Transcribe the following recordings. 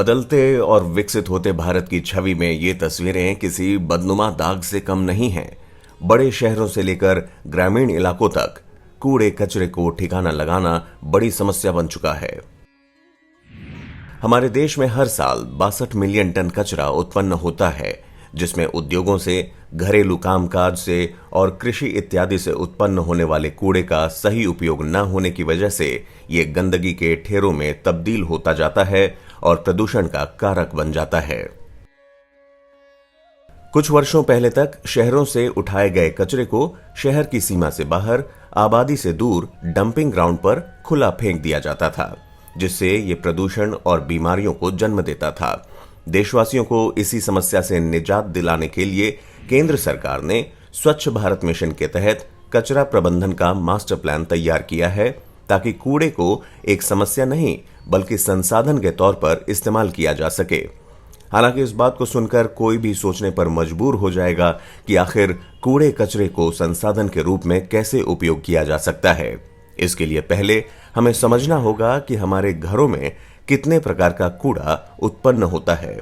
बदलते और विकसित होते भारत की छवि में ये तस्वीरें किसी बदनुमा दाग से कम नहीं हैं। बड़े शहरों से लेकर ग्रामीण इलाकों तक कूड़े कचरे को ठिकाना लगाना बड़ी समस्या बन चुका है। हमारे देश में हर साल 62 मिलियन टन कचरा उत्पन्न होता है, जिसमें उद्योगों से, घरेलू कामकाज से और कृषि इत्यादि से उत्पन्न होने वाले कूड़े का सही उपयोग न होने की वजह से ये गंदगी के ढेरों में तब्दील होता जाता है और प्रदूषण का कारक बन जाता है। कुछ वर्षों पहले तक शहरों से उठाए गए कचरे को शहर की सीमा से बाहर, आबादी से दूर डंपिंग ग्राउंड पर खुला फेंक दिया जाता था, जिससे ये प्रदूषण और बीमारियों को जन्म देता था। देशवासियों को इसी समस्या से निजात दिलाने के लिए केंद्र सरकार ने स्वच्छ भारत मिशन के तहत कचरा प्रबंधन का मास्टर प्लान तैयार किया है, ताकि कूड़े को एक समस्या नहीं बल्कि संसाधन के तौर पर इस्तेमाल किया जा सके। हालांकि इस बात को सुनकर कोई भी सोचने पर मजबूर हो जाएगा कि आखिर कूड़े कचरे को संसाधन के रूप में कैसे उपयोग किया जा सकता है। इसके लिए पहले हमें समझना होगा कि हमारे घरों में कितने प्रकार का कूड़ा उत्पन्न होता है।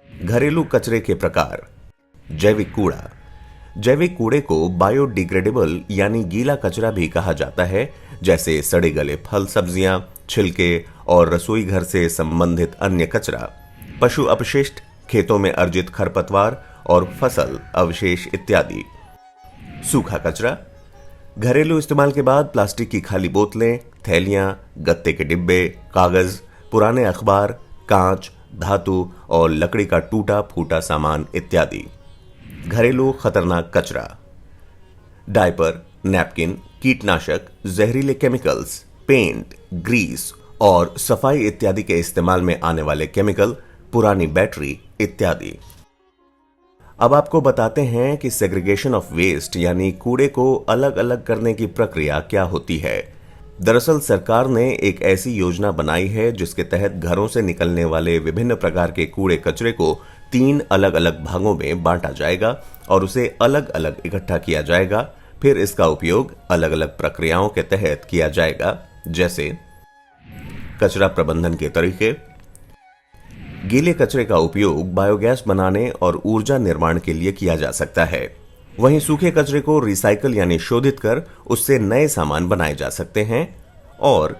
घरेलू कचरे के प्रकार। जैविक कूड़ा। जैविक कूड़े को बायोडिग्रेडेबल यानी गीला कचरा भी कहा जाता है, जैसे सड़े गले फल सब्जियां, छिलके और रसोई घर से संबंधित अन्य कचरा, पशु अपशिष्ट, खेतों में अर्जित खरपतवार और फसल अवशेष इत्यादि। सूखा कचरा। घरेलू इस्तेमाल के बाद प्लास्टिक की खाली बोतलें, थैलियां, गत्ते के डिब्बे, कागज, पुराने अखबार, कांच, धातु और लकड़ी का टूटा फूटा सामान इत्यादि। घरेलू खतरनाक कचरा। डायपर, नैपकिन, कीटनाशक, जहरीले केमिकल्स, पेंट, ग्रीस और सफाई इत्यादि के इस्तेमाल में आने वाले केमिकल, पुरानी बैटरी इत्यादि। अब आपको बताते हैं कि सेग्रीगेशन ऑफ वेस्ट यानी कूड़े को अलग अलग करने की प्रक्रिया क्या होती है। दरअसल सरकार ने एक ऐसी योजना बनाई है जिसके तहत घरों से निकलने वाले विभिन्न प्रकार के कूड़े कचरे को 3 अलग अलग भागों में बांटा जाएगा और उसे अलग अलग इकट्ठा किया जाएगा। फिर इसका उपयोग अलग अलग प्रक्रियाओं के तहत किया जाएगा, जैसे कचरा प्रबंधन के तरीके। गीले कचरे का उपयोग बायोगैस बनाने और ऊर्जा निर्माण के लिए किया जा सकता है। वहीं सूखे कचरे को रिसाइकल यानी शोधित कर उससे नए सामान बनाए जा सकते हैं। और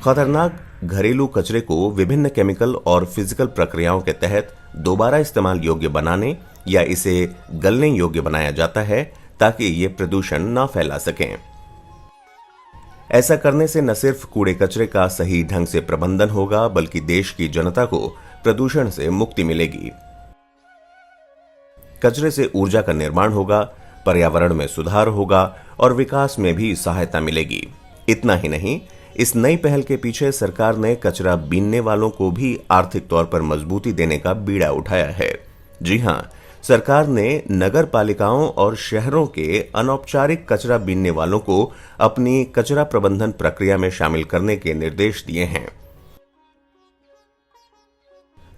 खतरनाक घरेलू कचरे को विभिन्न केमिकल और फिजिकल प्रक्रियाओं के तहत दोबारा इस्तेमाल योग्य बनाने या इसे गलने योग्य बनाया जाता है, ताकि ये प्रदूषण न फैला सकें। ऐसा करने से न सिर्फ कूड़े कचरे का सही ढंग से प्रबंधन होगा, बल्कि देश की जनता को प्रदूषण से मुक्ति मिलेगी। कचरे से ऊर्जा का निर्माण होगा, पर्यावरण में सुधार होगा और विकास में भी सहायता मिलेगी। इतना ही नहीं, इस नई पहल के पीछे सरकार ने कचरा बीनने वालों को भी आर्थिक तौर पर मजबूती देने का बीड़ा उठाया है। जी हां, सरकार ने नगर पालिकाओं और शहरों के अनौपचारिक कचरा बीनने वालों को अपनी कचरा प्रबंधन प्रक्रिया में शामिल करने के निर्देश दिए हैं।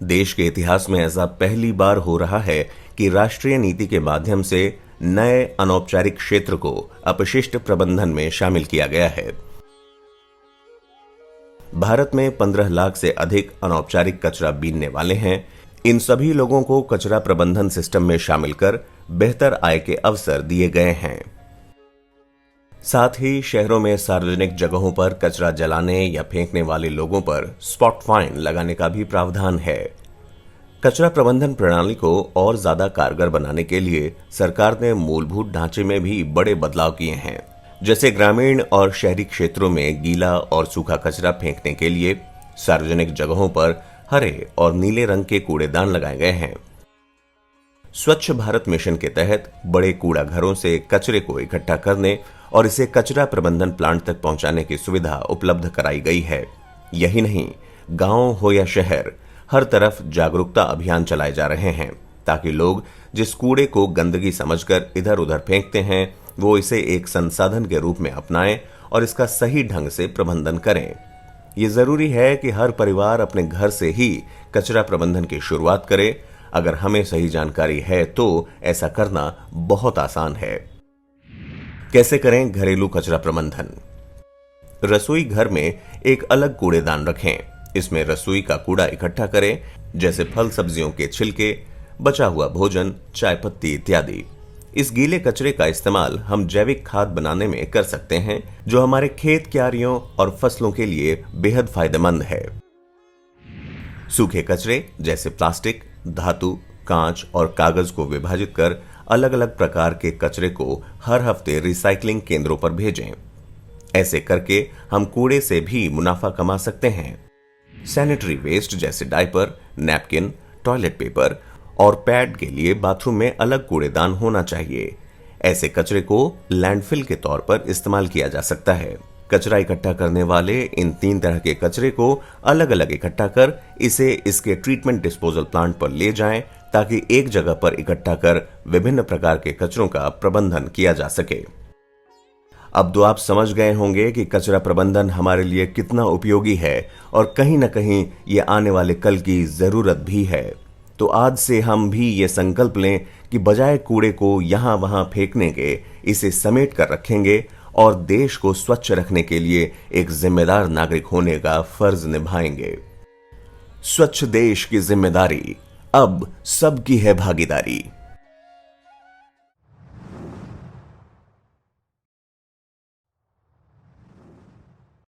देश के इतिहास में ऐसा पहली बार हो रहा है कि राष्ट्रीय नीति के माध्यम से नए अनौपचारिक क्षेत्र को अपशिष्ट प्रबंधन में शामिल किया गया है। भारत में 15 लाख से अधिक अनौपचारिक कचरा बीनने वाले हैं। इन सभी लोगों को कचरा प्रबंधन सिस्टम में शामिल कर बेहतर आय के अवसर दिए गए हैं। साथ ही शहरों में सार्वजनिक जगहों पर कचरा जलाने या फेंकने वाले लोगों पर स्पॉट फाइन लगाने का भी प्रावधान है। कचरा प्रबंधन प्रणाली को और ज्यादा कारगर बनाने के लिए सरकार ने मूलभूत ढांचे में भी बड़े बदलाव किए हैं, जैसे ग्रामीण और शहरी क्षेत्रों में गीला और सूखा कचरा फेंकने के लिए सार्वजनिक जगहों पर हरे और नीले रंग के कूड़ेदान लगाए गए हैं। स्वच्छ भारत मिशन के तहत बड़े कूड़ा घरों से कचरे को इकट्ठा करने और इसे कचरा प्रबंधन प्लांट तक पहुंचाने की सुविधा उपलब्ध कराई गई है। यही नहीं, गांव हो या शहर, हर तरफ जागरूकता अभियान चलाए जा रहे हैं, ताकि लोग जिस कूड़े को गंदगी समझकर इधर उधर फेंकते हैं, वो इसे एक संसाधन के रूप में अपनाएं और इसका सही ढंग से प्रबंधन करें। ये जरूरी है कि हर परिवार अपने घर से ही कचरा प्रबंधन की शुरुआत करे। अगर हमें सही जानकारी है तो ऐसा करना बहुत आसान है। कैसे करें घरेलू कचरा प्रबंधन? रसोई घर में एक अलग कूड़ेदान रखें। इसमें रसोई का कूड़ा इकट्ठा करें, जैसे फल सब्जियों के छिलके, बचा हुआ भोजन, चाय पत्ती इत्यादि। इस गीले कचरे का इस्तेमाल हम जैविक खाद बनाने में कर सकते हैं, जो हमारे खेत क्यारियों और फसलों के लिए बेहद फायदेमंद है। सूखे कचरे जैसे प्लास्टिक, धातु, कांच और कागज को विभाजित कर अलग अलग प्रकार के कचरे को हर हफ्ते रिसाइकलिंग केंद्रों पर भेजें। ऐसे करके हम कूड़े से भी मुनाफा कमा सकते हैं। सैनिटरी वेस्ट जैसे डायपर, नैपकिन, टॉयलेट पेपर और पैड के लिए बाथरूम में अलग कूड़ेदान होना चाहिए। ऐसे कचरे को लैंडफिल के तौर पर इस्तेमाल किया जा सकता है। कचरा इकट्ठा करने वाले इन 3 तरह के कचरे को अलग अलग इकट्ठा कर इसे इसके ट्रीटमेंट डिस्पोजल प्लांट पर ले जाएं, ताकि एक जगह पर इकट्ठा कर विभिन्न प्रकार के कचरों का प्रबंधन किया जा सके। अब तो आप समझ गए होंगे कि कचरा प्रबंधन हमारे लिए कितना उपयोगी है और कहीं न कहीं ये आने वाले कल की जरूरत भी है। तो आज से हम भी ये संकल्प लें कि बजाय कूड़े को यहां वहां फेंकने के, इसे समेट कर रखेंगे और देश को स्वच्छ रखने के लिए एक जिम्मेदार नागरिक होने का फर्ज निभाएंगे। स्वच्छ देश की जिम्मेदारी, अब सबकी है भागीदारी।